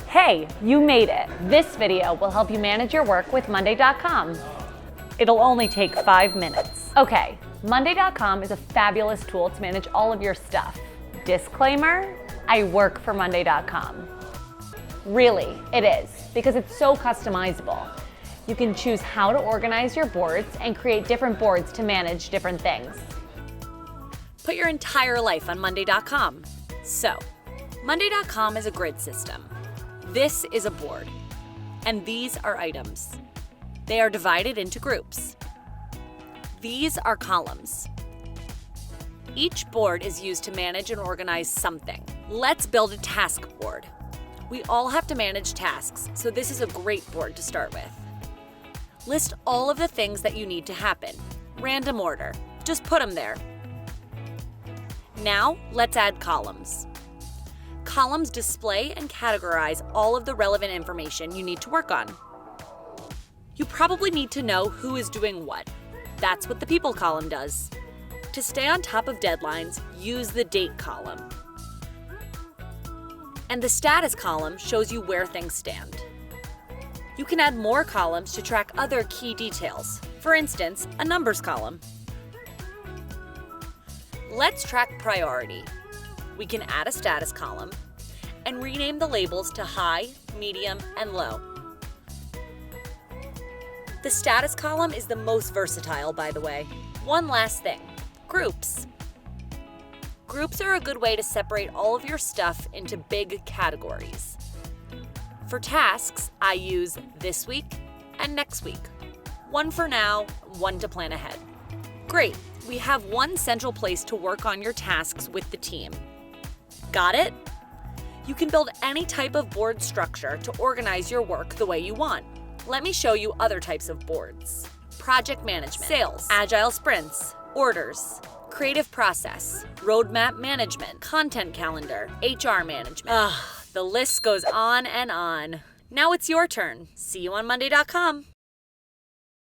Hey, you made it. This video will help you manage your work with monday.com. It'll only take 5 minutes. Okay, monday.com is a fabulous tool to manage all of your stuff. Disclaimer, I work for monday.com. Really, it is, because it's so customizable. You can choose how to organize your boards and create different boards to manage different things. Put your entire life on monday.com. So, monday.com is a grid system. This is a board, and these are items. They are divided into groups. These are columns. Each board is used to manage and organize something. Let's build a task board. We all have to manage tasks, so this is a great board to start with. List all of the things that you need to happen. Random order. Just put them there. Now, let's add columns. Columns display and categorize all of the relevant information you need to work on. You probably need to know who is doing what. That's what the people column does. To stay on top of deadlines, use the date column. And the status column shows you where things stand. You can add more columns to track other key details. For instance, a numbers column. Let's track priority. We can add a status column and rename the labels to high, medium, and low. The status column is the most versatile, by the way. One last thing, groups. Groups are a good way to separate all of your stuff into big categories. For tasks, I use this week and next week. One for now, one to plan ahead. Great, we have one central place to work on your tasks with the team. Got it? You can build any type of board structure to organize your work the way you want. Let me show you other types of boards. Project management, sales, agile sprints, orders, creative process, roadmap management, content calendar, HR management. The list goes on and on. Now it's your turn. See you on monday.com.